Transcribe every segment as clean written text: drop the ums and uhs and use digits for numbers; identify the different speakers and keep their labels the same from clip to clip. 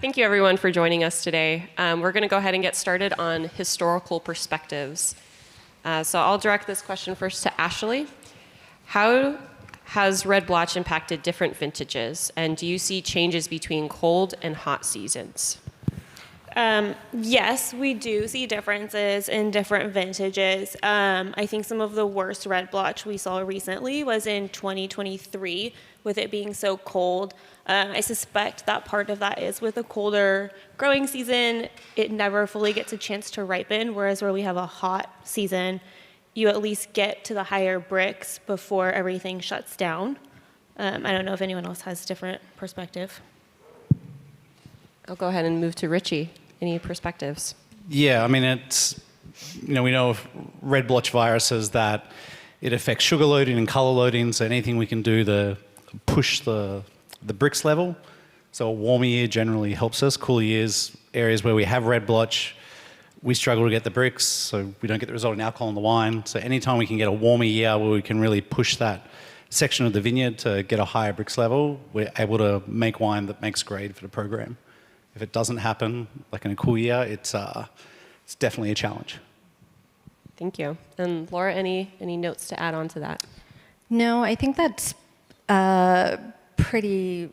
Speaker 1: Thank you, everyone, for joining us today. We're going to go ahead and get started on historical perspectives. So I'll direct this question first to Ashley. How has red blotch impacted different vintages, and do you see changes between cold and hot seasons?
Speaker 2: Yes, we do see differences in different vintages. I think some of the worst red blotch we saw recently was in 2023, with it being so cold. I suspect that part of that is with a colder growing season, it never fully gets a chance to ripen, whereas where we have a hot season, you at least get to the higher bricks before everything shuts down. I don't know if anyone else has a different perspective.
Speaker 1: I'll go ahead and move to Richie. Any perspectives?
Speaker 3: Yeah, I mean, we know of red blotch viruses that it affects sugar loading and color loading, so anything we can do to push the bricks level. So a warmer year generally helps us. Cooler years, areas where we have red blotch, we struggle to get the bricks, so we don't get the resulting alcohol in the wine. So anytime we can get a warmer year where we can really push that section of the vineyard to get a higher bricks level, we're able to make wine that makes grade for the program. If it doesn't happen, like in a cool year, it's definitely a challenge.
Speaker 1: Thank you. And Laura, any notes to add on to that?
Speaker 4: No, I think that's pretty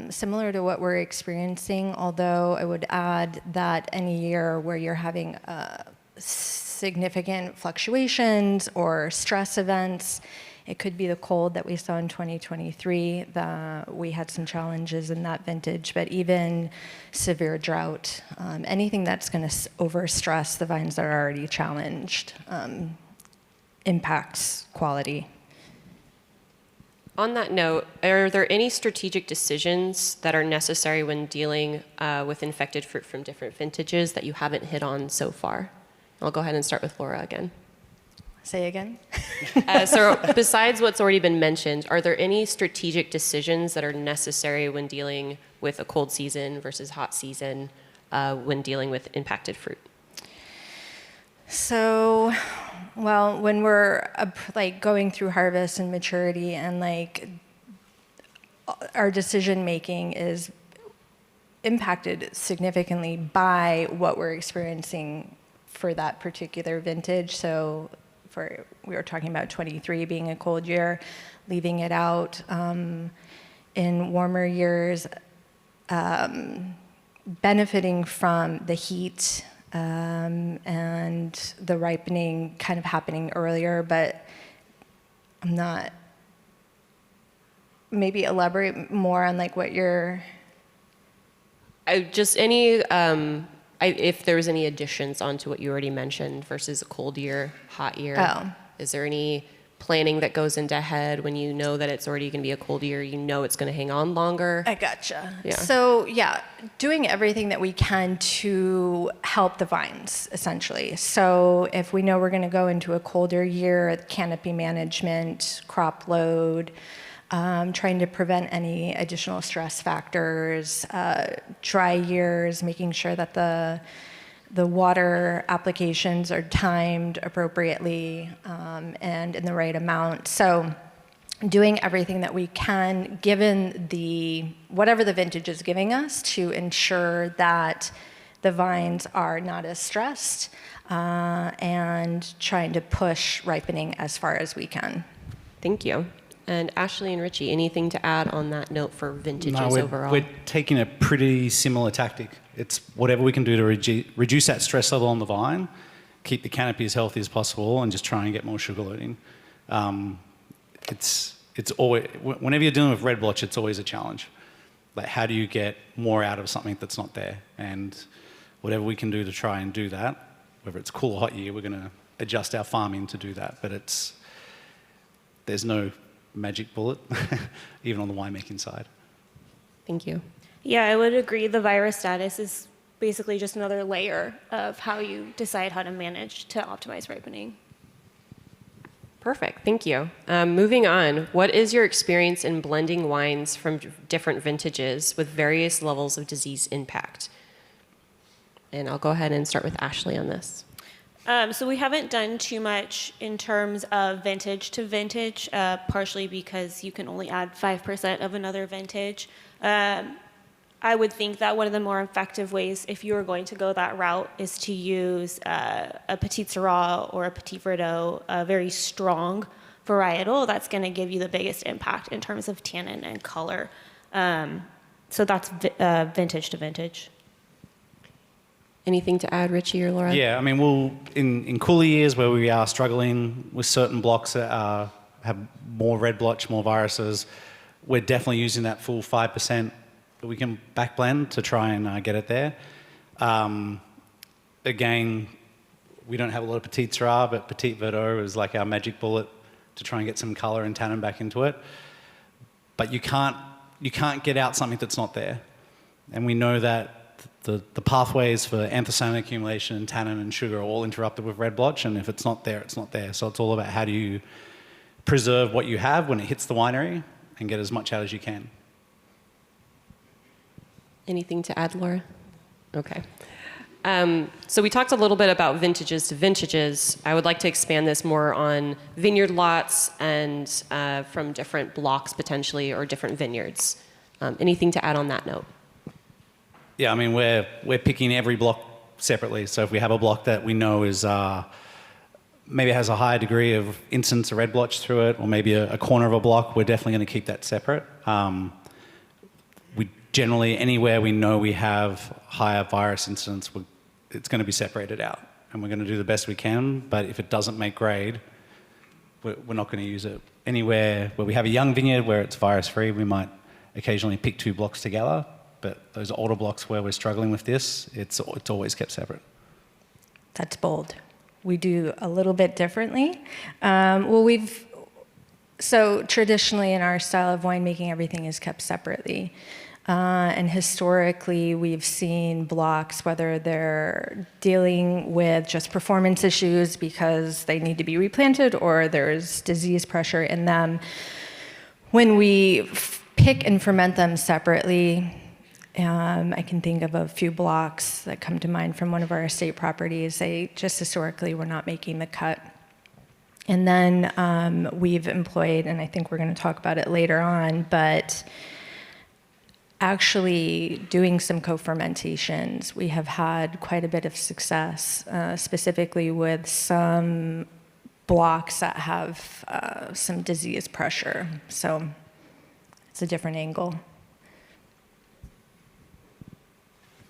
Speaker 4: similar to what we're experiencing, although I would add that any year where you're having significant fluctuations or stress events, it could be the cold that we saw in 2023. We had some challenges in that vintage, but even severe drought, anything that's going to overstress the vines that are already challenged impacts quality.
Speaker 1: On that note, are there any strategic decisions that are necessary when dealing with infected fruit from different vintages that you haven't hit on so far? I'll go ahead and start with Laura again.
Speaker 4: Say again?
Speaker 1: So besides what's already been mentioned, are there any strategic decisions that are necessary when dealing with a cold season versus hot season when dealing with impacted fruit?
Speaker 4: So, well, when we're going through harvest and maturity and our decision making is impacted significantly by what we're experiencing for that particular vintage. So we were talking about 23 being a cold year, leaving it out. In warmer years, benefiting from the heat and the ripening kind of happening earlier, but I'm not, maybe elaborate more on what you're...
Speaker 1: Just any... if there was any additions onto what you already mentioned versus a cold year, hot year, Is there any planning that goes into head when you know that it's already going to be a cold year, you know it's going to hang on longer?
Speaker 4: I gotcha.
Speaker 1: Yeah.
Speaker 4: So doing everything that we can to help the vines, essentially. So if we know we're going to go into a colder year, canopy management, crop load, trying to prevent any additional stress factors, dry years, making sure that the water applications are timed appropriately and in the right amount. So doing everything that we can, given whatever the vintage is giving us, to ensure that the vines are not as stressed and trying to push ripening as far as we can.
Speaker 1: Thank you. And Ashley and Richie, anything to add on that note for vintages overall?
Speaker 3: We're taking a pretty similar tactic. It's whatever we can do to reduce that stress level on the vine, keep the canopy as healthy as possible, and just try and get more sugar loading. It's always, whenever you're dealing with red blotch, it's always a challenge. How do you get more out of something that's not there? And whatever we can do to try and do that, whether it's cool or hot year, we're going to adjust our farming to do that. But there's no magic bullet, even on the winemaking side.
Speaker 1: Thank you.
Speaker 2: Yeah, I would agree. The virus status is basically just another layer of how you decide how to manage to optimize ripening.
Speaker 1: Perfect, thank you. Moving on, what is your experience in blending wines from different vintages with various levels of disease impact? And I'll go ahead and start with Ashley on this.
Speaker 2: So we haven't done too much in terms of vintage to vintage, partially because you can only add 5% of another vintage. I would think that one of the more effective ways, if you were going to go that route, is to use a Petit Syrah or a Petit Verdot, a very strong varietal that's going to give you the biggest impact in terms of tannin and color. So that's vintage to vintage.
Speaker 1: Anything to add, Richie or Laura?
Speaker 3: Yeah, I mean, we'll in cooler years where we are struggling with certain blocks that have more red blotch, more viruses, we're definitely using that full 5% that we can back blend to try and get it there. Again, we don't have a lot of Petit Syrah, but Petit Verdot is like our magic bullet to try and get some color and tannin back into it. But you can't get out something that's not there. And we know that the pathways for anthocyanin accumulation and tannin and sugar are all interrupted with red blotch, and if it's not there, it's not there. So it's all about how do you preserve what you have when it hits the winery and get as much out as you can.
Speaker 1: Anything to add, Laura? Okay. So we talked a little bit about vintages to vintages. I would like to expand this more on vineyard lots and from different blocks potentially or different vineyards. Anything to add on that note?
Speaker 3: Yeah, I mean, we're picking every block separately. So if we have a block that we know is maybe has a higher degree of incidence of red blotch through it, or maybe a corner of a block, we're definitely going to keep that separate. We generally, anywhere we know we have higher virus incidence, it's going to be separated out. And we're going to do the best we can, but if it doesn't make grade, we're not going to use it. Anywhere where we have a young vineyard where it's virus-free, we might occasionally pick 2 blocks together. But those older blocks where we're struggling with this, it's always kept separate.
Speaker 4: That's bold. We do a little bit differently. So traditionally in our style of winemaking, everything is kept separately. And historically, we've seen blocks, whether they're dealing with just performance issues because they need to be replanted or there's disease pressure in them. When we pick and ferment them separately, I can think of a few blocks that come to mind from one of our estate properties. They just historically were not making the cut. And then we've employed, and I think we're going to talk about it later on, but actually doing some co-fermentations. We have had quite a bit of success, specifically with some blocks that have some disease pressure. So it's a different angle.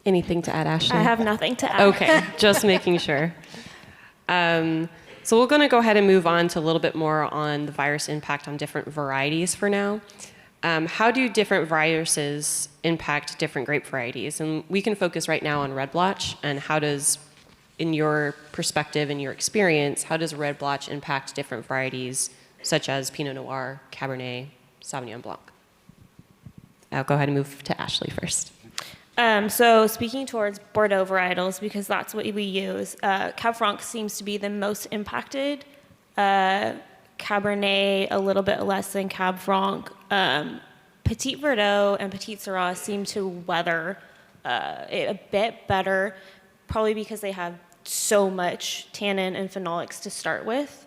Speaker 1: Anything to add, Ashley?
Speaker 2: I have nothing to add.
Speaker 1: Okay, just making sure. So we're going to go ahead and move on to a little bit more on the virus impact on different varieties for now. How do different viruses impact different grape varieties? And we can focus right now on red blotch, and how does, in your perspective and your experience, how does red blotch impact different varieties such as Pinot Noir, Cabernet, Sauvignon Blanc? I'll go ahead and move to Ashley first.
Speaker 2: So speaking towards Bordeaux varietals, because that's what we use, Cab Franc seems to be the most impacted. Cabernet a little bit less than Cab Franc. Petit Verdot and Petit Syrah seem to weather it a bit better, probably because they have so much tannin and phenolics to start with,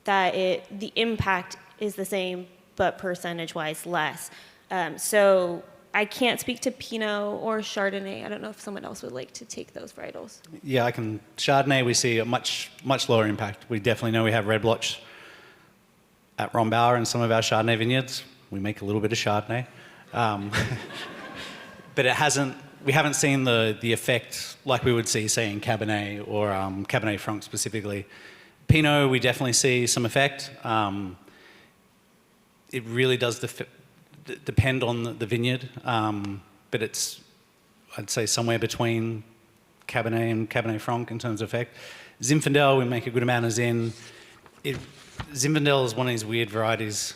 Speaker 2: that the impact is the same, but percentage-wise less. So I can't speak to Pinot or Chardonnay. I don't know if someone else would like to take those varietals.
Speaker 3: Yeah, I can. Chardonnay, we see a much lower impact. We definitely know we have red blotch at Rombauer and some of our Chardonnay vineyards. We make a little bit of Chardonnay. But we haven't seen the effect like we would see, say, in Cabernet or Cabernet Franc specifically. Pinot, we definitely see some effect. It really does depend on the vineyard, but it's, I'd say, somewhere between Cabernet and Cabernet Franc in terms of effect. Zinfandel, we make a good amount of Zin. Zinfandel is one of these weird varieties.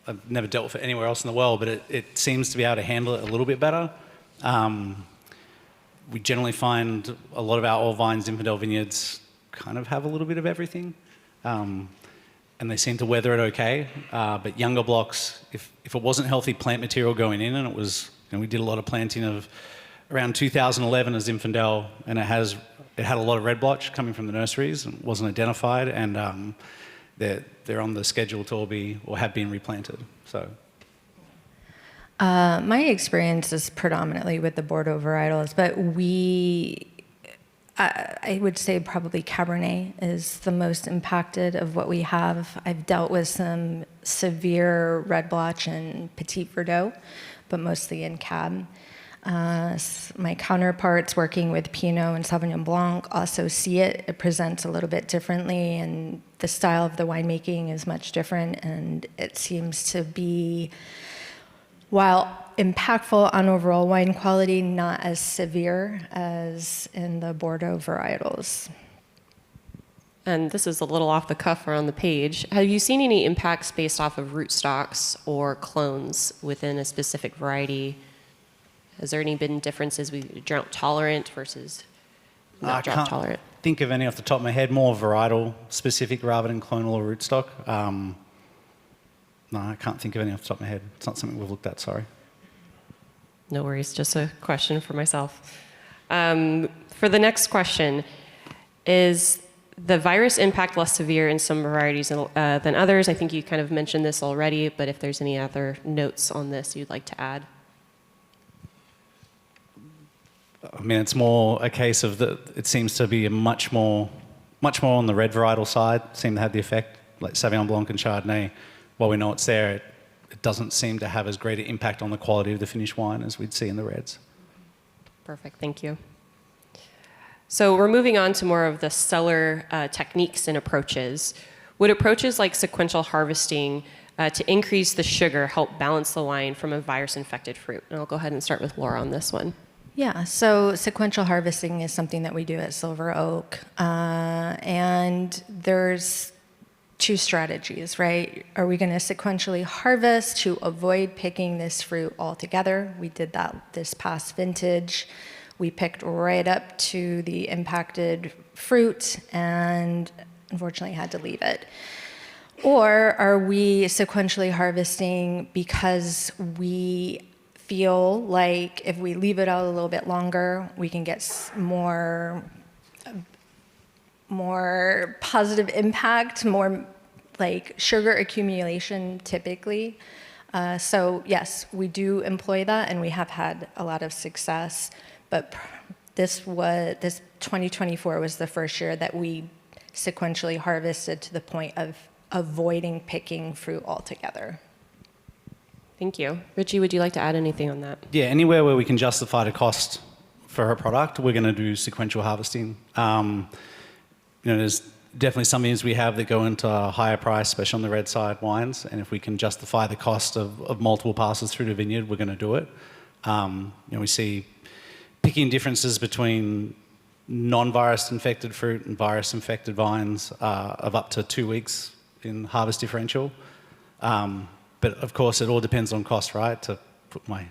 Speaker 3: I've never dealt with it anywhere else in the world, but it seems to be able to handle it a little bit better. We generally find a lot of our old vine Zinfandel vineyards kind of have a little bit of everything. And they seem to weather it okay. But younger blocks, if it wasn't healthy plant material going in, and it was, we did a lot of planting of around 2011 as Zinfandel, and it had a lot of red blotch coming from the nurseries and wasn't identified, and they're on the schedule to all be or have been replanted. So
Speaker 4: My experience is predominantly with the Bordeaux varietals, but I would say probably Cabernet is the most impacted of what we have. I've dealt with some severe red blotch and Petit Verdot, but mostly in Cab. My counterparts working with Pinot and Sauvignon Blanc also see it. It presents a little bit differently, and the style of the winemaking is much different, and it seems to be, while impactful on overall wine quality, not as severe as in the Bordeaux varietals.
Speaker 1: And this is a little off the cuff or on the page. Have you seen any impacts based off of rootstocks or clones within a specific variety? Has there been differences with drought tolerant versus not drought tolerant?
Speaker 3: Think of any off the top of my head, more varietal specific rather than clonal or rootstock. No, I can't think of any off the top of my head. It's not something we've looked at, sorry.
Speaker 1: No worries, just a question for myself. For the next question, is the virus impact less severe in some varieties than others? I think you kind of mentioned this already, but if there's any other notes on this you'd like to add.
Speaker 3: I mean, it's more a case of it seems to be much more on the red varietal side, seem to have the effect, like Sauvignon Blanc and Chardonnay. While we know it's there, it doesn't seem to have as great an impact on the quality of the finished wine as we'd see in the reds.
Speaker 1: Perfect, thank you. So we're moving on to more of the cellar techniques and approaches. Would approaches like sequential harvesting to increase the sugar help balance the wine from a virus-infected fruit? And I'll go ahead and start with Laura on this one.
Speaker 4: Yeah, so sequential harvesting is something that we do at Silver Oak. And there's two strategies, right? Are we going to sequentially harvest to avoid picking this fruit altogether? We did that this past vintage. We picked right up to the impacted fruit and unfortunately had to leave it. Or are we sequentially harvesting because we feel like if we leave it out a little bit longer, we can get more positive impact, more like sugar accumulation typically. So yes, we do employ that and we have had a lot of success, but this 2024 was the first year that we sequentially harvested to the point of avoiding picking fruit altogether.
Speaker 1: Thank you. Richie, would you like to add anything on that?
Speaker 3: Yeah, anywhere where we can justify the cost for a product, we're going to do sequential harvesting. There's definitely some vineyards we have that go into a higher price, especially on the red side wines, and if we can justify the cost of multiple passes through the vineyard, we're going to do it. We see picking differences between non-virus infected fruit and virus infected vines of up to 2 weeks in harvest differential. But of course, it all depends on cost, right? To put my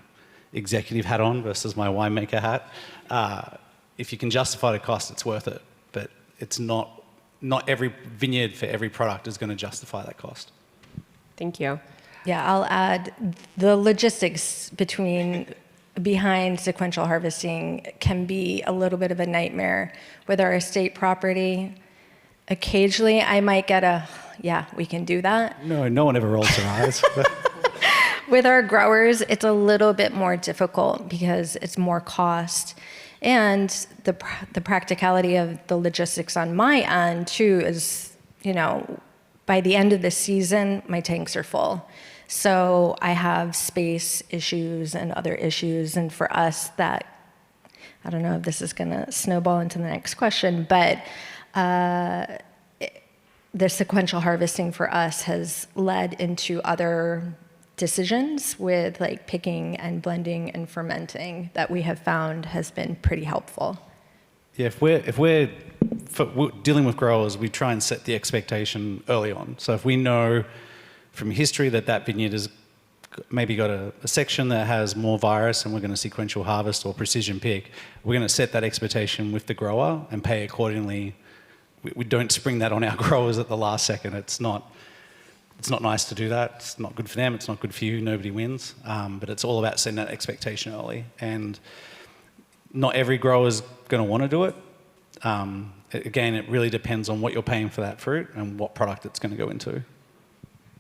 Speaker 3: executive hat on versus my winemaker hat. If you can justify the cost, it's worth it. But it's not every vineyard for every product is going to justify that cost.
Speaker 1: Thank you.
Speaker 4: Yeah, I'll add the logistics behind sequential harvesting can be a little bit of a nightmare. With our estate property, occasionally I might get yeah, we can do that.
Speaker 3: No one ever rolls their eyes.
Speaker 4: With our growers, it's a little bit more difficult because it's more cost. And the practicality of the logistics on my end too is, by the end of the season, my tanks are full. So I have space issues and other issues. And for us I don't know if this is gonna snowball into the next question, but the sequential harvesting for us has led into other decisions with like picking and blending and fermenting that we have found has been pretty helpful.
Speaker 3: Yeah, if we're dealing with growers, we try and set the expectation early on. So if we know from history that vineyard has maybe got a section that has more virus and we're going to sequential harvest or precision pick, we're going to set that expectation with the grower and pay accordingly. We don't spring that on our growers at the last second. It's not nice to do that. It's not good for them. It's not good for you. Nobody wins. But it's all about setting that expectation early. And not every grower is going to want to do it. Again, it really depends on what you're paying for that fruit and what product it's going to go into.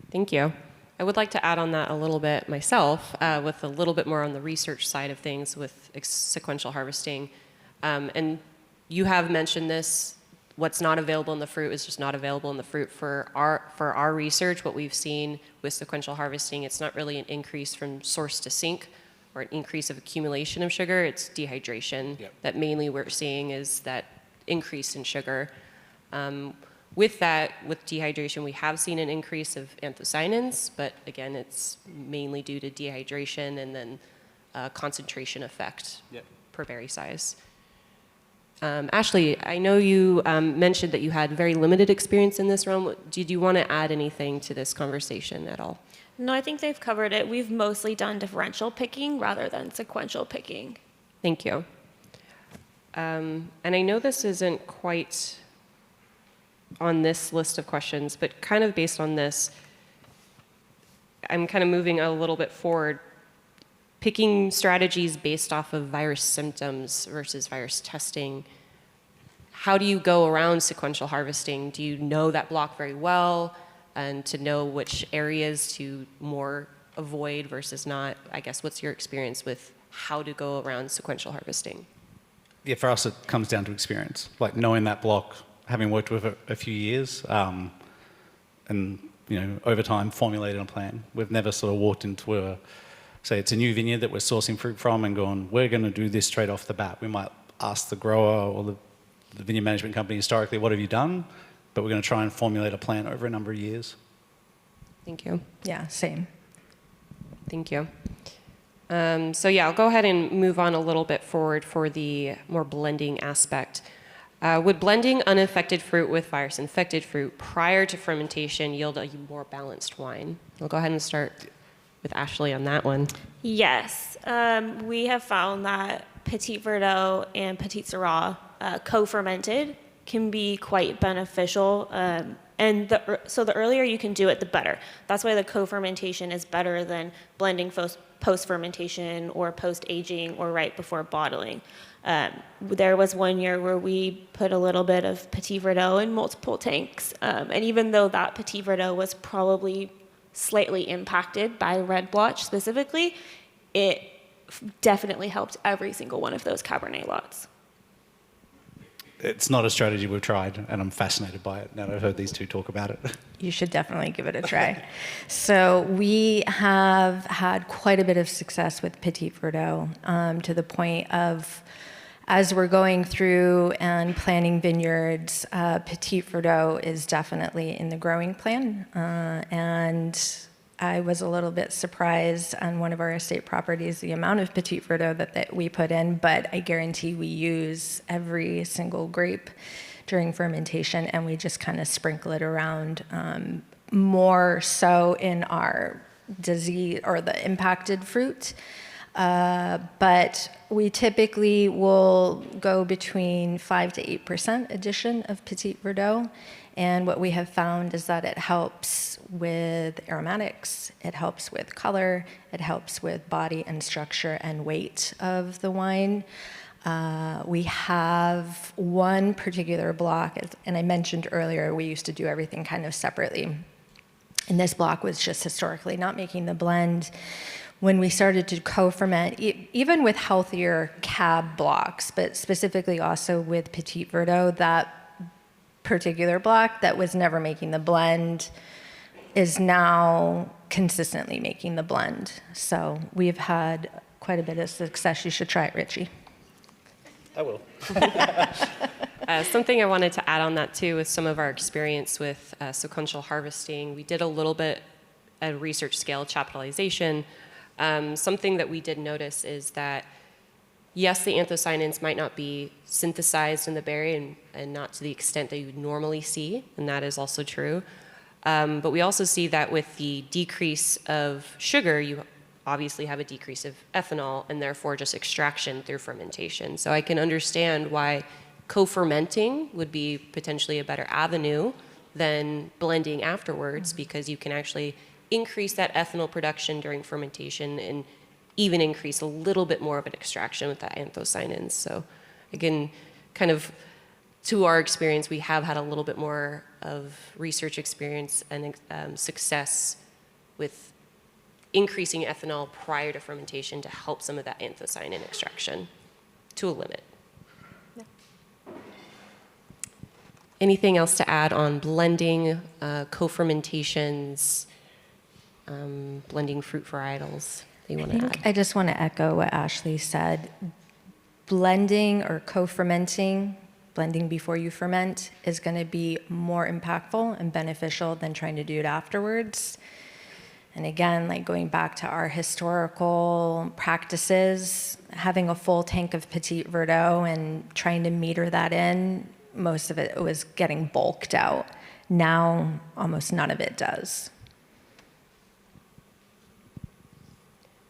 Speaker 1: Thank you. I would like to add on that a little bit myself, with a little bit more on the research side of things with sequential harvesting. And you have mentioned this, what's not available in the fruit is just not available in the fruit. For our research, what we've seen with sequential harvesting, it's not really an increase from source to sink or an increase of accumulation of sugar, it's dehydration.
Speaker 3: Yep.
Speaker 1: That mainly we're seeing is that increase in sugar. With that, with dehydration, we have seen an increase of anthocyanins, but again, it's mainly due to dehydration and then concentration effect per berry size. Ashley, I know you mentioned that you had very limited experience in this realm. Did you want to add anything to this conversation at all?
Speaker 2: No, I think they've covered it. We've mostly done differential picking rather than sequential picking.
Speaker 1: Thank you. And I know this isn't quite on this list of questions, but kind of based on this, I'm kind of moving a little bit forward, picking strategies based off of virus symptoms versus virus testing. How do you go around sequential harvesting? Do you know that block very well and to know which areas to more avoid versus not? I guess, what's your experience with how to go around sequential harvesting?
Speaker 3: Yeah, for us, it comes down to experience, like knowing that block, having worked with it a few years, and over time formulated a plan. We've never sort of walked into say it's a new vineyard that we're sourcing fruit from and gone, we're going to do this straight off the bat. We might ask the grower or the vineyard management company historically, what have you done? But we're going to try and formulate a plan over a number of years.
Speaker 1: Thank you.
Speaker 4: Yeah, same.
Speaker 1: Thank you. So yeah, I'll go ahead and move on a little bit forward for the more blending aspect. Would blending unaffected fruit with virus-infected fruit prior to fermentation yield a more balanced wine? We'll go ahead and start with Ashley on that one.
Speaker 2: Yes, we have found that Petit Verdot and Petit Syrah co-fermented can be quite beneficial. So the earlier you can do it, the better. That's why the co-fermentation is better than blending post-fermentation or post-aging or right before bottling. There was one year where we put a little bit of Petit Verdot in multiple tanks. And even though that Petit Verdot was probably slightly impacted by red blotch specifically, it definitely helped every single one of those Cabernet lots.
Speaker 3: It's not a strategy we've tried, and I'm fascinated by it now that I've heard these two talk about it.
Speaker 4: You should definitely give it a try. So we have had quite a bit of success with Petit Verdot, to the point of, as we're going through and planning vineyards, Petit Verdot is definitely in the growing plan. And I was a little bit surprised on one of our estate properties, the amount of Petit Verdot that we put in, but I guarantee we use every single grape during fermentation, and we just kind of sprinkle it around, more so in our disease or the impacted fruit. But we typically will go between 5 to 8% addition of Petit Verdot. And what we have found is that it helps with aromatics, it helps with color, it helps with body and structure and weight of the wine. We have one particular block, and I mentioned earlier, we used to do everything kind of separately. And this block was just historically not making the blend. When we started to co-ferment, even with healthier cab blocks, but specifically also with Petit Verdot, that particular block that was never making the blend is now consistently making the blend. So we've had quite a bit of success. You should try it, Richie.
Speaker 3: I will.
Speaker 1: Something I wanted to add on that too is some of our experience with sequential harvesting. We did a little bit at research scale chaptalization. Something that we did notice is that yes, the anthocyanins might not be synthesized in the berry and not to the extent that you would normally see, and that is also true. But we also see that with the decrease of sugar, you obviously have a decrease of ethanol and therefore just extraction through fermentation. So I can understand why co-fermenting would be potentially a better avenue than blending afterwards, because you can actually increase that ethanol production during fermentation and even increase a little bit more of an extraction with that anthocyanins. So again, kind of to our experience, we have had a little bit more of research experience and success with increasing ethanol prior to fermentation to help some of that anthocyanin extraction to a limit.
Speaker 2: Yeah.
Speaker 1: Anything else to add on blending, co-fermentations, blending fruit varietals that you want to add?
Speaker 4: I just want to echo what Ashley said. Blending or co-fermenting, blending before you ferment, is going to be more impactful and beneficial than trying to do it afterwards. And again, like going back to our historical practices, having a full tank of Petit Verdot and trying to meter that in, most of it was getting bulked out. Now, almost none of it does.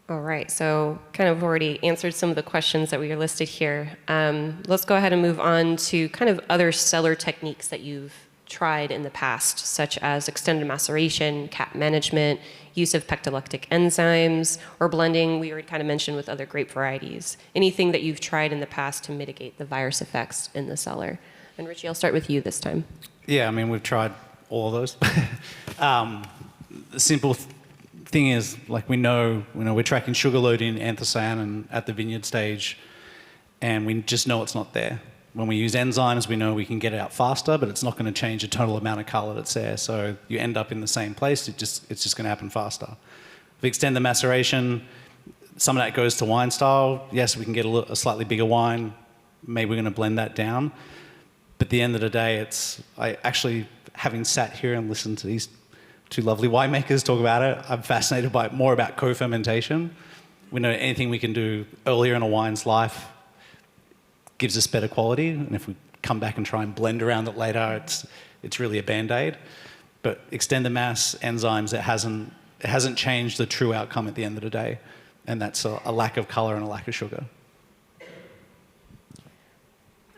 Speaker 1: All right, so kind of already answered some of the questions that we are listed here. Let's go ahead and move on to kind of other cellar techniques that you've tried in the past, such as extended maceration, cap management, use of pectolactic enzymes, or blending, we already kind of mentioned with other grape varieties. Anything that you've tried in the past to mitigate the virus effects in the cellar. And Richie, I'll start with you this time.
Speaker 3: Yeah, I mean, we've tried all of those. The simple thing is, like, we know we're tracking sugar load in anthocyanin at the vineyard stage, and we just know it's not there. When we use enzymes, we know we can get it out faster, but it's not going to change the total amount of color that's there. So you end up in the same place. It's just going to happen faster. If we extend the maceration, some of that goes to wine style. Yes, we can get a slightly bigger wine. Maybe we're going to blend that down. But at the end of the day, I actually, having sat here and listened to these two lovely winemakers talk about it, I'm fascinated by more about co-fermentation. We know anything we can do earlier in a wine's life gives us better quality, and if we come back and try and blend around it later, it's really a band-aid. But extend the mass enzymes, it hasn't changed the true outcome at the end of the day, and that's a lack of color and a lack of sugar.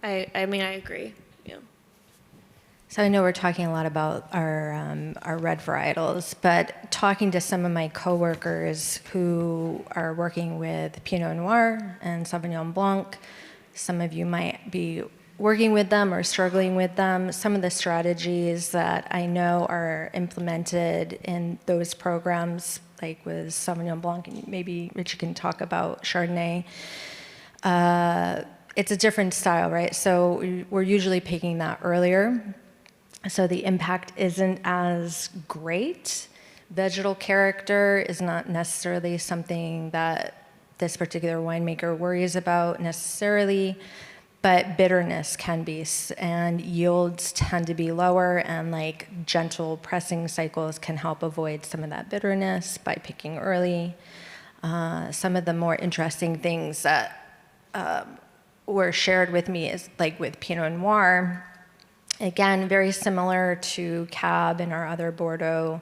Speaker 2: I mean, I agree. Yeah.
Speaker 4: So I know we're talking a lot about our red varietals, but talking to some of my coworkers who are working with Pinot Noir and Sauvignon Blanc, some of you might be working with them or struggling with them. Some of the strategies that I know are implemented in those programs, like with Sauvignon Blanc, and maybe Richie can talk about Chardonnay. It's a different style, right? So we're usually picking that earlier, so the impact isn't as great. Vegetal character is not necessarily something that this particular winemaker worries about necessarily, but bitterness can be, and yields tend to be lower, and like gentle pressing cycles can help avoid some of that bitterness by picking early. Some of the more interesting things that were shared with me is like with Pinot Noir, again, very similar to Cab and our other Bordeaux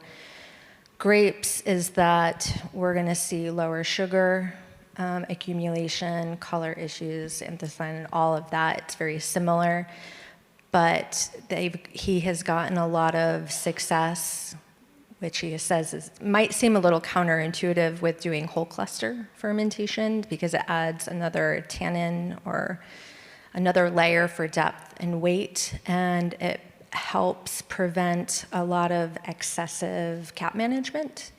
Speaker 4: grapes, is that we're gonna see lower sugar accumulation, color issues, anthocyanin, all of that. It's very similar, but he has gotten a lot of success, which he says might seem a little counterintuitive with doing whole cluster fermentation, because it adds another tannin or another layer for depth and weight, and it helps prevent a lot of excessive cap management.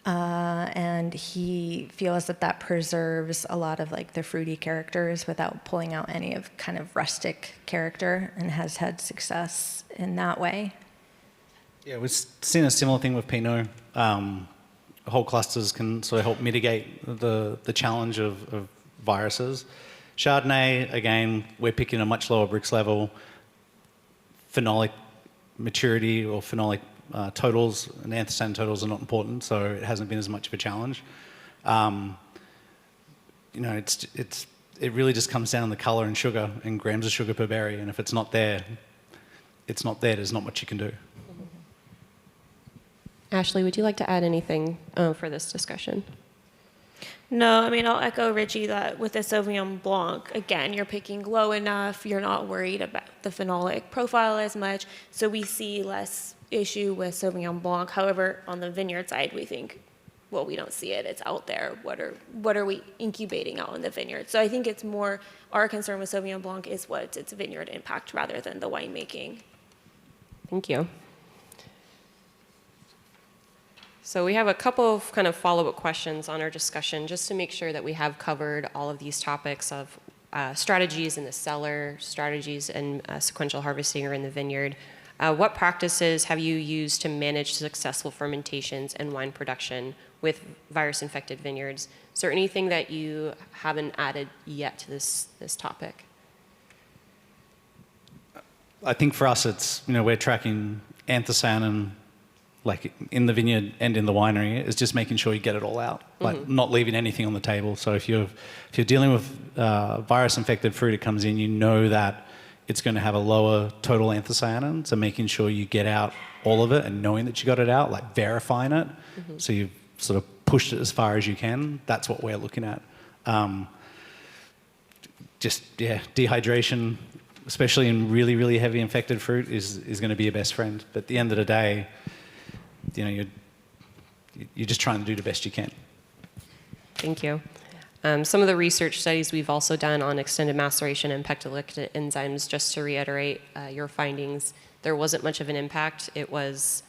Speaker 4: And he feels that preserves a lot of like the fruity characters without pulling out any of kind of rustic character, and has had success in that way.
Speaker 3: Yeah, we've seen a similar thing with Pinot. Whole clusters can sort of help mitigate the challenge of viruses. Chardonnay, again, we're picking a much lower Brix level. Phenolic maturity or phenolic totals and anthocyanin totals are not important, so it hasn't been as much of a challenge. It really just comes down to the color and sugar and grams of sugar per berry, and if it's not there, it's not there. There's not much you can do.
Speaker 1: Ashley, would you like to add anything for this discussion?
Speaker 2: No, I mean, I'll echo Richie that with the Sauvignon Blanc, again, you're picking low enough, you're not worried about the phenolic profile as much, so we see less issue with Sauvignon Blanc. However, on the vineyard side, we think, well, we don't see it, it's out there. What are we incubating out in the vineyard? So I think it's more, our concern with Sauvignon Blanc is what its vineyard impact rather than the winemaking.
Speaker 1: Thank you. So we have a couple of kind of follow-up questions on our discussion just to make sure that we have covered all of these topics of strategies in the cellar, strategies in sequential harvesting or in the vineyard. What practices have you used to manage successful fermentations and wine production with virus-infected vineyards? Is there anything that you haven't added yet to this topic?
Speaker 3: I think for us, it's, we're tracking anthocyanin, like in the vineyard and in the winery, is just making sure you get it all out, like not leaving anything on the table. So if you're dealing with virus-infected fruit, it comes in, you know that it's going to have a lower total anthocyanin. So making sure you get out all of it and knowing that you got it out, like verifying it. So you've sort of pushed it as far as you can. That's what we're looking at. Dehydration, especially in really, really heavy infected fruit, is going to be your best friend. But at the end of the day, you're just trying to do the best you can.
Speaker 1: Thank you. Some of the research studies we've also done on extended maceration and pectolictic enzymes, just to reiterate your findings, there wasn't much of an impact. It was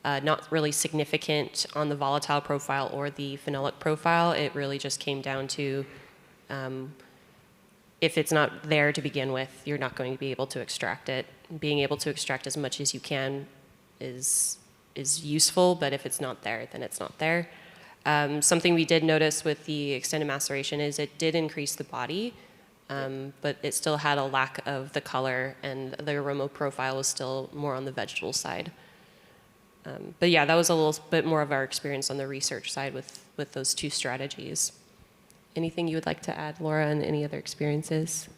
Speaker 1: not really significant on the volatile profile or the phenolic profile. It really just came down to if it's not there to begin with, you're not going to be able to extract it. Being able to extract as much as you can is useful, but if it's not there, then it's not there. Something we did notice with the extended maceration is it did increase the body, but it still had a lack of the color, and the aroma profile was still more on the vegetable side. But yeah, that was a little bit more of our experience on the research side with those two strategies. Anything you would like to add, Laura, and any other experiences?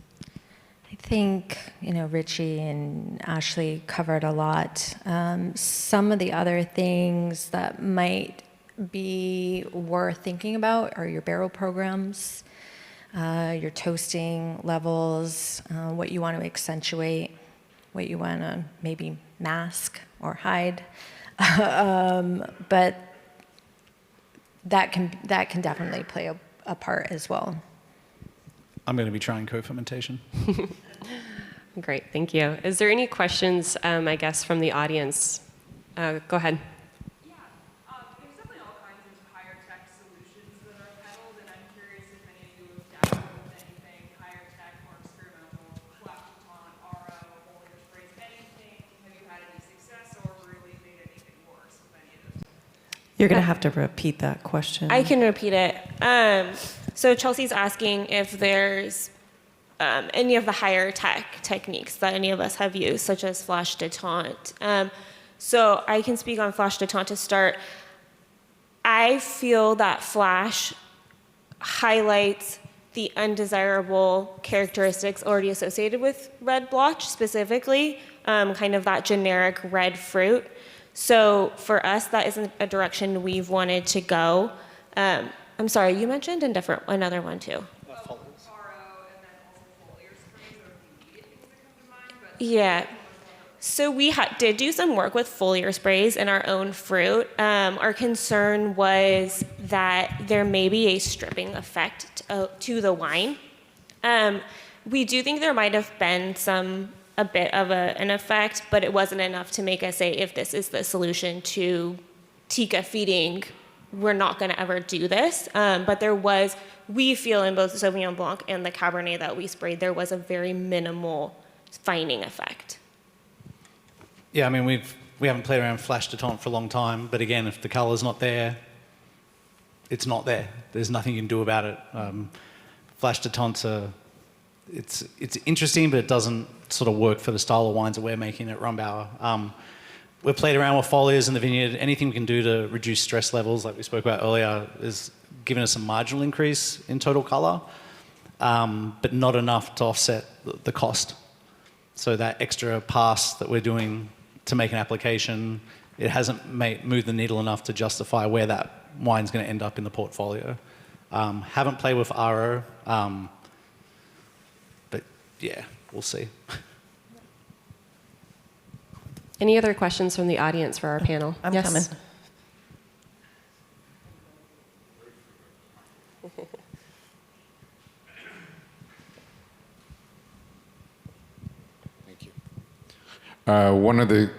Speaker 4: I think, Richie and Ashley covered a lot. Some of the other things that might be worth thinking about are your barrel programs, your toasting levels, what you want to accentuate, what you want to maybe mask or hide. But that can definitely play a part as well.
Speaker 3: I'm going to be trying co-fermentation.
Speaker 1: Great, thank you. Is there any questions, I guess, from the audience? Go ahead.
Speaker 5: Yeah, there's definitely all kinds of higher tech solutions that are peddled, and I'm curious if any of you have dabbled with anything higher tech or experimental, flash baton, RO, foliar sprays, anything. Have you had any success or really made anything worse with any of those?
Speaker 6: You're going to have to repeat that question.
Speaker 2: I can repeat it. So Chelsea's asking if there's any of the higher tech techniques that any of us have used, such as flash détente. So I can speak on flash détente to start. I feel that flash highlights the undesirable characteristics already associated with red blotch, specifically, kind of that generic red fruit. So for us, that isn't a direction we've wanted to go. I'm sorry, you mentioned another one too. Yeah. So we did do some work with foliar sprays in our own fruit. Our concern was that there may be a stripping effect to the wine. We do think there might have been a bit of an effect, but it wasn't enough to make us say, if this is the solution to Tika feeding, we're not going to ever do this. But we feel in both the Sauvignon Blanc and the Cabernet that we sprayed, there was a very minimal fining effect.
Speaker 3: Yeah, I mean, we haven't played around flash détente for a long time, but again, if the colour's not there, it's not there. There's nothing you can do about it. Flash détente, it's interesting, but it doesn't sort of work for the style of wines that we're making at Rombauer. We've played around with foliars in the vineyard. Anything we can do to reduce stress levels, like we spoke about earlier, is giving us a marginal increase in total colour, but not enough to offset the cost. So that extra pass that we're doing to make an application, it hasn't moved the needle enough to justify where that wine's going to end up in the portfolio. Haven't played with RO, but yeah, we'll see.
Speaker 1: Any other questions from the audience for our panel?
Speaker 6: I'm
Speaker 1: Yes?
Speaker 6: coming.
Speaker 7: One of the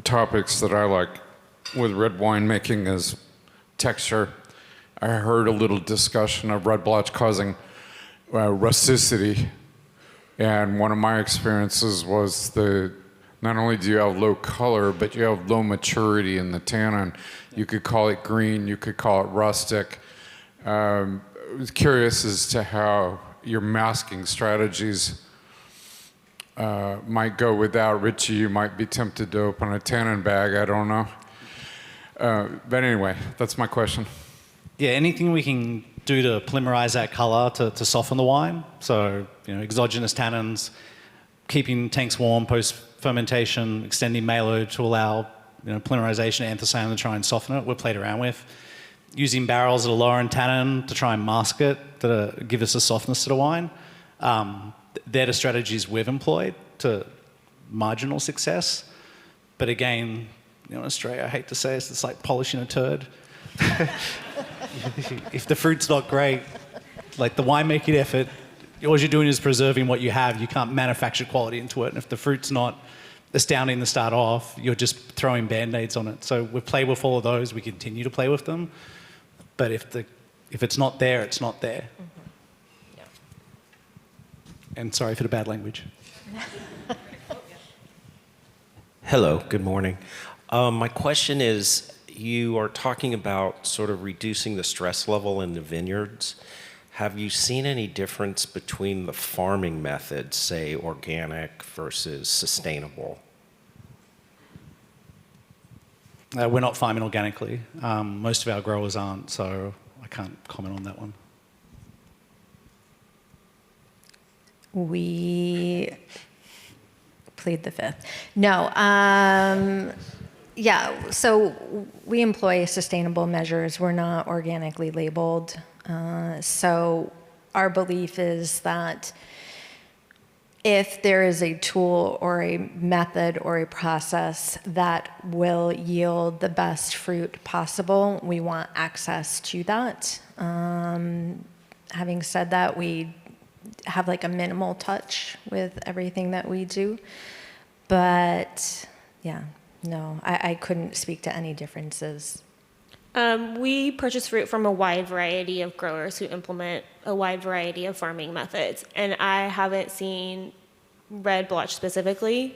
Speaker 7: topics that I like with red wine making is texture. I heard a little discussion of red blotch causing rusticity. And one of my experiences was not only do you have low color, but you have low maturity in the tannin. You could call it green, you could call it rustic. I was curious as to how your masking strategies might go with that. Richie, you might be tempted to open a tannin bag, I don't know. But anyway, that's my question.
Speaker 3: Yeah, anything we can do to polymerize that color to soften the wine. So, exogenous tannins, keeping tanks warm post-fermentation, extending malo to allow polymerization of anthocyane to try and soften it, we've played around with. Using barrels that are lower in tannin to try and mask it, to give us a softness to the wine. They're the strategies we've employed to marginal success. But again, in Australia, I hate to say it's like polishing a turd. If the fruit's not great, like the winemaking effort, all you're doing is preserving what you have. You can't manufacture quality into it. And if the fruit's not astounding to start off, you're just throwing Band-Aids on it. So we've played with all of those. We continue to play with them. But if it's not there, it's not there.
Speaker 4: Yeah.
Speaker 3: And sorry for the bad language.
Speaker 8: Hello, good morning. My question is, you are talking about sort of reducing the stress level in the vineyards. Have you seen any difference between the farming methods, say organic versus sustainable?
Speaker 3: We're not farming organically. Most of our growers aren't, so I can't comment on that one.
Speaker 4: We plead the fifth. No. Yeah, so we employ sustainable measures. We're not organically labeled. So our belief is that if there is a tool or a method or a process that will yield the best fruit possible, we want access to that. Having said that, we have like a minimal touch with everything that we do. But yeah, no, I couldn't speak to any differences.
Speaker 2: We purchase fruit from a wide variety of growers who implement a wide variety of farming methods, and I haven't seen red blotch specifically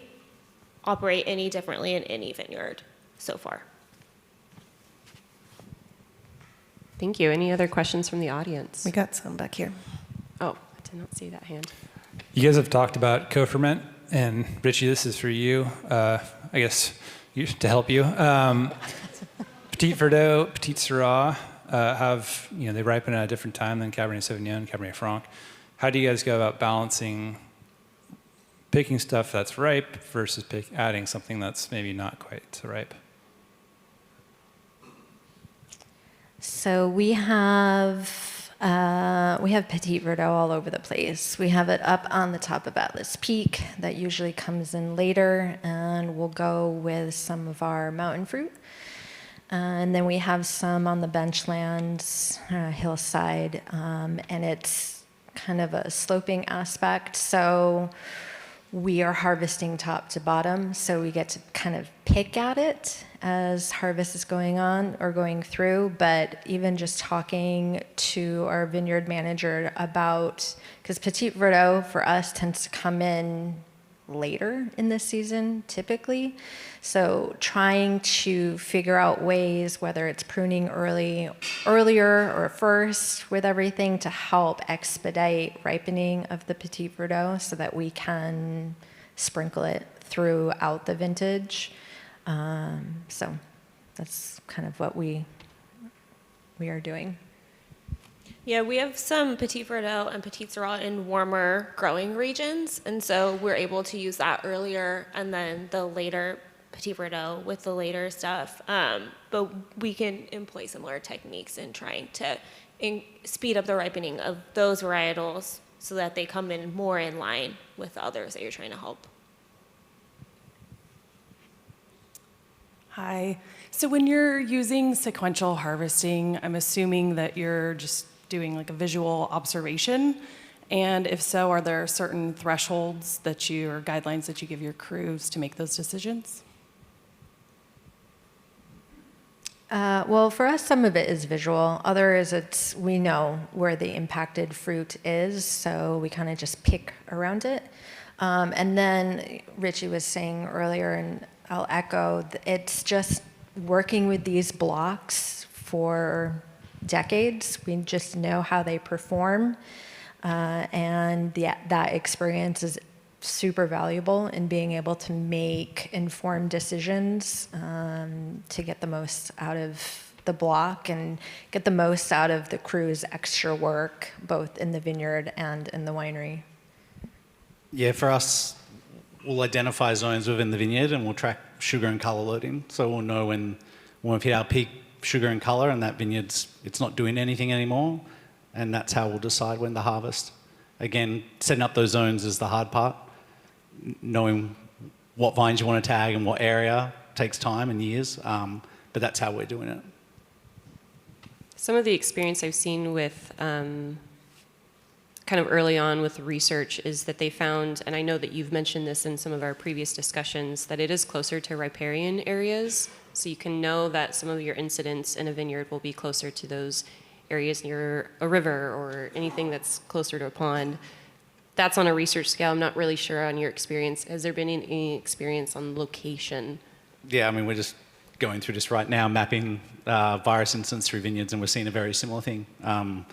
Speaker 2: operate any differently in any vineyard so far.
Speaker 1: Thank you. Any other questions from the audience?
Speaker 6: We got some back here.
Speaker 1: Oh, I did not see that hand.
Speaker 9: You guys have talked about co-ferment, and Richie, this is for you, I guess, to help you. Petit Verdot, Petit Syrah have, they ripen at a different time than Cabernet Sauvignon, Cabernet Franc. How do you guys go about balancing picking stuff that's ripe versus adding something that's maybe not quite so ripe?
Speaker 4: So we have Petit Verdot all over the place. We have it up on the top of Atlas Peak. That usually comes in later, and we'll go with some of our mountain fruit. And then we have some on the benchlands, hillside, and it's kind of a sloping aspect. So we are harvesting top to bottom, so we get to kind of pick at it as harvest is going on or going through. But even just talking to our vineyard manager about, because Petit Verdot for us tends to come in later in the season typically, so trying to figure out ways, whether it's pruning earlier or first with everything, to help expedite ripening of the Petit Verdot so that we can sprinkle it throughout the vintage. So that's kind of what we are doing.
Speaker 2: Yeah, we have some Petit Verdot and Petit Syrah in warmer growing regions, and so we're able to use that earlier, and then the later Petit Verdot with the later stuff. But we can employ similar techniques in trying to speed up the ripening of those varietals so that they come in more in line with the others that you're trying to help.
Speaker 10: Hi. So when you're using sequential harvesting, I'm assuming that you're just doing like a visual observation. And if so, are there certain thresholds or guidelines that you give your crews to make those decisions?
Speaker 4: Well, for us, some of it is visual. Others, we know where the impacted fruit is, so we kind of just pick around it. And then Richie was saying earlier, and I'll echo, it's just working with these blocks for decades. We just know how they perform, and that experience is super valuable in being able to make informed decisions to get the most out of the block and get the most out of the crew's extra work, both in the vineyard and in the winery.
Speaker 3: Yeah, for us, we'll identify zones within the vineyard and we'll track sugar and colour loading. So we'll know when we've hit our peak sugar and colour and that it's not doing anything anymore, and that's how we'll decide when to harvest. Again, setting up those zones is the hard part. Knowing what vines you want to tag and what area takes time and years, but that's how we're doing it.
Speaker 1: Some of the experience I've seen with kind of early on with research is that they found, and I know that you've mentioned this in some of our previous discussions, that it is closer to riparian areas. So you can know that some of your incidents in a vineyard will be closer to those areas near a river or anything that's closer to a pond. That's on a research scale. I'm not really sure on your experience. Has there been any experience on location?
Speaker 3: Yeah, I mean, we're just going through this right now, mapping virus incidents through vineyards, and we're seeing a very similar thing. And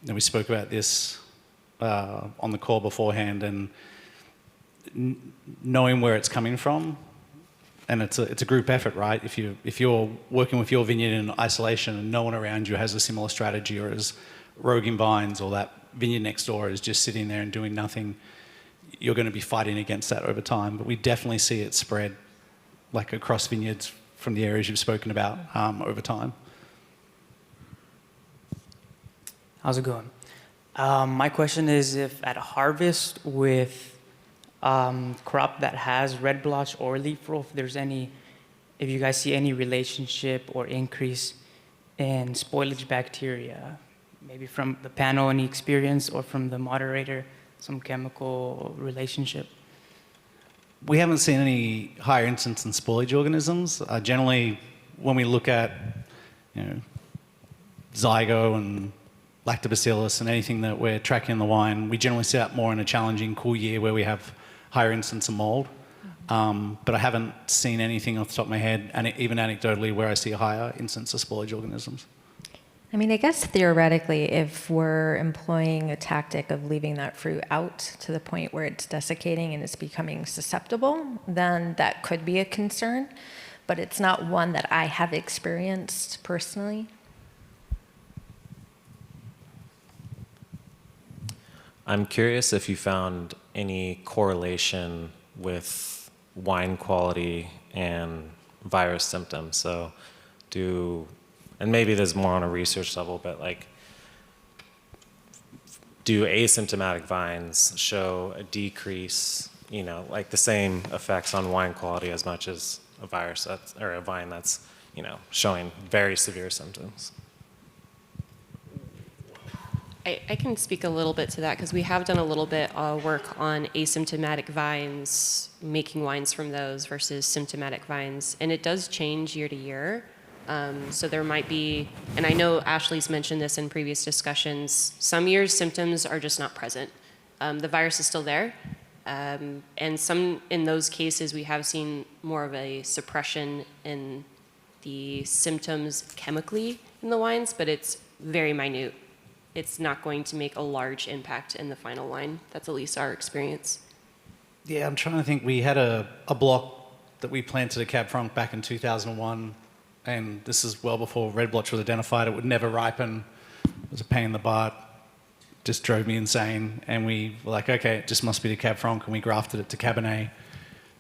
Speaker 3: we spoke about this on the call beforehand, and knowing where it's coming from, and it's a group effort, right? If you're working with your vineyard in isolation and no one around you has a similar strategy or is roguing vines, or that vineyard next door is just sitting there and doing nothing, you're going to be fighting against that over time. But we definitely see it spread like across vineyards from the areas you've spoken about over time.
Speaker 11: How's it going? My question is, if at harvest with crop that has red blotch or leaf roll, if you guys see any relationship or increase in spoilage bacteria, maybe from the panel, any experience, or from the moderator, some chemical relationship?
Speaker 3: We haven't seen any higher incidence in spoilage organisms. Generally, when we look at zygo and lactobacillus and anything that we're tracking in the wine, we generally see that more in a challenging cool year where we have higher incidence of mold. But I haven't seen anything off the top of my head, and even anecdotally, where I see a higher incidence of spoilage organisms.
Speaker 4: I mean, I guess theoretically, if we're employing a tactic of leaving that fruit out to the point where it's desiccating and it's becoming susceptible, then that could be a concern, but it's not one that I have experienced personally.
Speaker 8: I'm curious if you found any correlation with wine quality and virus symptoms. So and maybe there's more on a research level, but do asymptomatic vines show a decrease, like the same effects on wine quality as much as a a vine that's, showing very severe symptoms?
Speaker 1: I can speak a little bit to that because we have done a little bit of work on asymptomatic vines, making wines from those versus symptomatic vines, and it does change year to year. So there might be, and I know Ashley's mentioned this in previous discussions, some years symptoms are just not present. The virus is still there. And in those cases, we have seen more of a suppression in the symptoms chemically in the wines, but it's very minute. It's not going to make a large impact in the final wine. That's at least our experience.
Speaker 3: Yeah, I'm trying to think. We had a block that we planted a Cab Franc back in 2001, and this is well before red blotch was identified. It would never ripen. It was a pain in the butt. Just drove me insane. And we were like, okay, it just must be the Cab Franc, and we grafted it to Cabernet.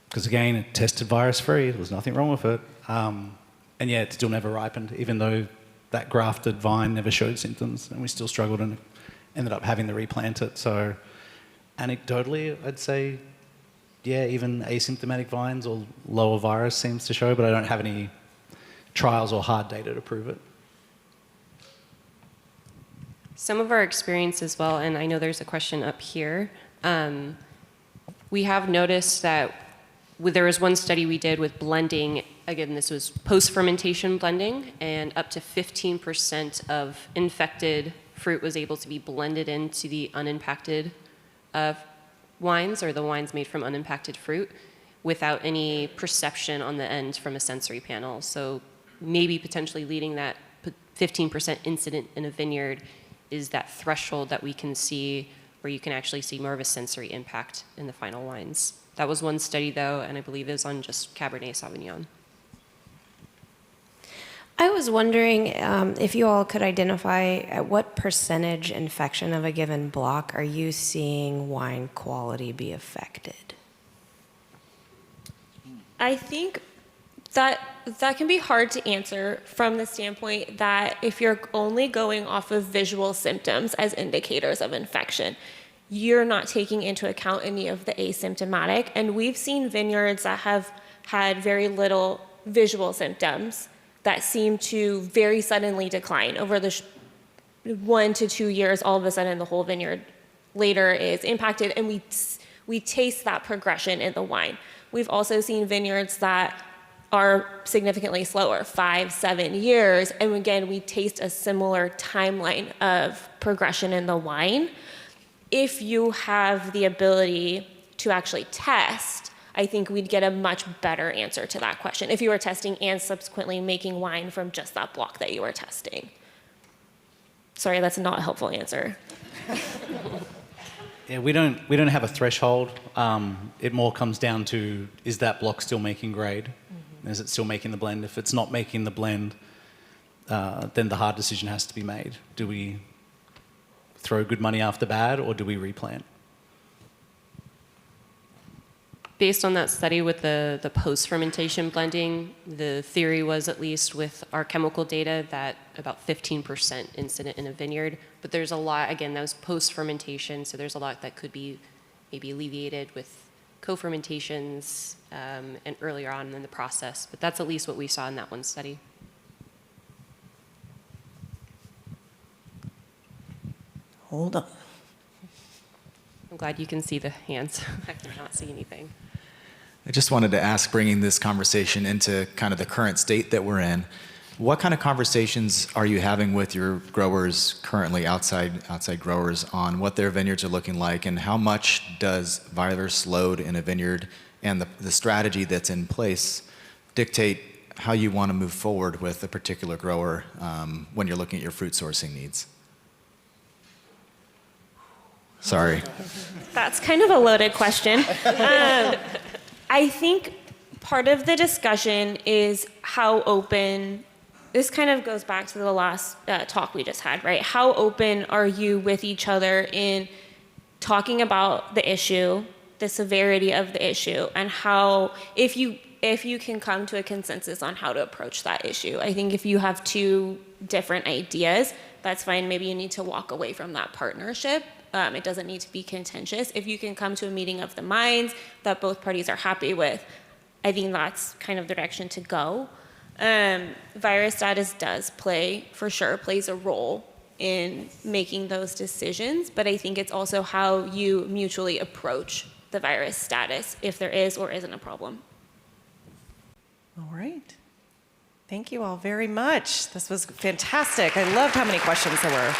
Speaker 3: Because again, it tested virus-free. There was nothing wrong with it. And yeah, it still never ripened, even though that grafted vine never showed symptoms, and we still struggled and ended up having to replant it. So anecdotally, I'd say, yeah, even asymptomatic vines or lower virus seems to show, but I don't have any trials or hard data to prove it.
Speaker 1: Some of our experience as well, and I know there's a question up here, we have noticed that there was one study we did with blending again, this was post-fermentation blending, and up to 15% of infected fruit was able to be blended into the unimpacted wines, or the wines made from unimpacted fruit, without any perception on the end from a sensory panel. So maybe potentially leading that 15% incident in a vineyard is that threshold that we can see where you can actually see more of a sensory impact in the final wines. That was one study, though, and I believe it was on just Cabernet Sauvignon.
Speaker 12: I was wondering if you all could identify at what percentage infection of a given block are you seeing wine quality be affected?
Speaker 2: I think that can be hard to answer from the standpoint that if you're only going off of visual symptoms as indicators of infection, you're not taking into account any of the asymptomatic. And we've seen vineyards that have had very little visual symptoms that seem to very suddenly decline over the 1 to 2 years. All of a sudden, the whole vineyard later is impacted, and we taste that progression in the wine. We've also seen vineyards that are significantly slower, 5, 7 years, and again, we taste a similar timeline of progression in the wine. If you have the ability to actually test, I think we'd get a much better answer to that question if you were testing and subsequently making wine from just that block that you were testing. Sorry, that's not a helpful answer.
Speaker 3: Yeah, we don't have a threshold. It more comes down to, is that block still making grade? Mm-hmm. Is it still making the blend? If it's not making the blend, then the hard decision has to be made. Do we throw good money after bad, or do we replant?
Speaker 1: Based on that study with the post-fermentation blending, the theory was, at least with our chemical data, that about 15% incident in a vineyard. But there's a lot, again, that was post-fermentation, so there's a lot that could be maybe alleviated with co-fermentations and earlier on in the process. But that's at least what we saw in that one study.
Speaker 6: Hold on.
Speaker 1: I'm glad you can see the hands. I cannot see anything.
Speaker 13: I just wanted to ask, bringing this conversation into kind of the current state that we're in, what kind of conversations are you having with your growers currently, outside growers, on what their vineyards are looking like, and how much does virus load in a vineyard and the strategy that's in place dictate how you want to move forward with a particular grower when you're looking at your fruit sourcing needs? Sorry.
Speaker 2: That's kind of a loaded question. I think part of the discussion is how open, this kind of goes back to the last talk we just had, right? How open are you with each other in talking about the issue, the severity of the issue, and how, if you can come to a consensus on how to approach that issue. I think if you have two different ideas, that's fine. Maybe you need to walk away from that partnership. It doesn't need to be contentious. If you can come to a meeting of the minds that both parties are happy with, I think that's kind of the direction to go. Virus status does plays a role in making those decisions, but I think it's also how you mutually approach the virus status, if there is or isn't a problem.
Speaker 6: All right. Thank you all very much. This was fantastic. I loved how many questions there were.